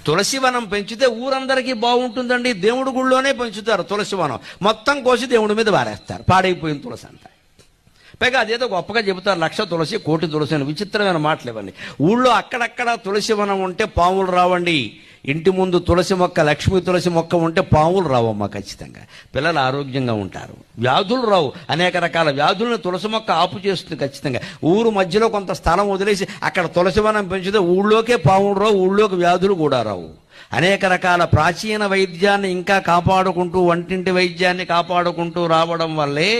తులసివనం పెంచితే ఊరందరికీ బాగుంటుందండి. దేవుడి గుళ్ళోనే పెంచుతారు తులసివనం, మొత్తం కోసి దేవుడి మీద వారేస్తారు, పాడైపోయిన తులసి అంతా. పైగా అదేదో గొప్పగా చెబుతారు, 1,00,000 తులసి 1,00,000 తులసి అని. విచిత్రమైన మాటలు ఇవన్నీ. ఊళ్ళో అక్కడక్కడ తులసివనం ఉంటే పాములు రావండి. ఇంటి ముందు తులసి మొక్క, లక్ష్మీ తులసి మొక్క ఉంటే పాములు రావమ్మా ఖచ్చితంగా. పిల్లలు ఆరోగ్యంగా ఉంటారు, వ్యాధులు రావు. అనేక రకాల వ్యాధులను తులసి మొక్క ఆపు చేస్తుంది ఖచ్చితంగా. ఊరు మధ్యలో కొంత స్థలం వదిలేసి అక్కడ తులసివనం పెంచితే ఊళ్ళోకే పాములు రావు, ఊళ్ళోకి వ్యాధులు కూడా రావు. అనేక రకాల ప్రాచీన వైద్యాన్ని ఇంకా కాపాడుకుంటూ, వంటింటి వైద్యాన్ని కాపాడుకుంటూ రావడం వల్లే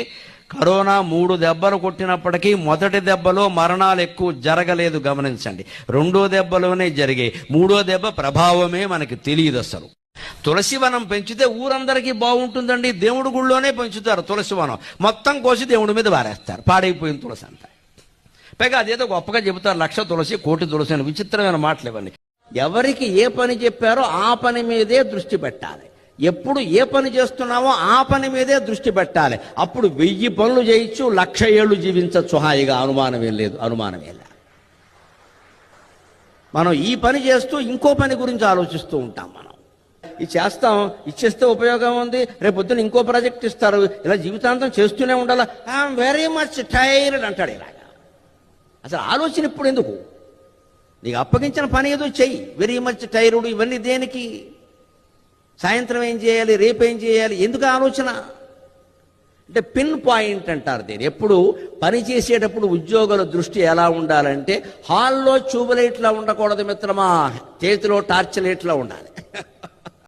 కరోనా 3 దెబ్బలు కొట్టినప్పటికీ మొదటి దెబ్బలో మరణాలు ఎక్కువ జరగలేదు గమనించండి. 2వ దెబ్బలోనే జరిగాయి. 3వ దెబ్బ ప్రభావమే మనకి తెలియదు అసలు. తులసివనం పెంచితే ఊరందరికీ బాగుంటుందండి. దేవుడి గుళ్ళోనే పెంచుతారు తులసివనం, మొత్తం కోసి దేవుడి మీద వారేస్తారు, పాడైపోయిన తులసి అంతా. పైగా అదేదో గొప్పగా చెబుతారు, 1,00,000 తులసి 1,00,000 తులసి అని. విచిత్రమైన మాటలు ఇవన్నీ. ఎవరికి ఏ పని చెప్పారో ఆ పని మీదే దృష్టి పెట్టాలి. ఎప్పుడు ఏ పని చేస్తున్నామో ఆ పని మీదే దృష్టి పెట్టాలి. అప్పుడు 1000 పనులు చేయొచ్చు, 1,00,000 ఏళ్ళు జీవించవచ్చు హాయిగా. అనుమానమే లేదు. మనం ఈ పని చేస్తూ ఇంకో పని గురించి ఆలోచిస్తూ ఉంటాం. మనం ఇది చేస్తాం, ఇచ్చేస్తే ఉపయోగం ఉంది, రేపు పొద్దున ఇంకో ప్రాజెక్ట్ ఇస్తారు, ఇలా జీవితాంతం చేస్తూనే ఉండాలి. ఐఎమ్ వెరీ మచ్ టైర్డ్ అంటాడు ఇలాగా. అసలు ఆలోచన ఇప్పుడు ఎందుకు? నీకు అప్పగించిన పని ఏదో చెయ్యి. వెరీ మచ్ టైర్డ్ ఇవన్నీ దేనికి? సాయంత్రం ఏం చేయాలి, రేపు ఏం చేయాలి, ఎందుకు ఆలోచన? అంటే పిన్ పాయింట్ అంటారు దీన్ని. ఎప్పుడు పని చేసేటప్పుడు ఉద్యోగుల దృష్టి ఎలా ఉండాలంటే, హాల్లో ట్యూబ్ లైట్లా ఉండకూడదు మిత్రమా, చేతిలో టార్చ్ లైట్లా ఉండాలి.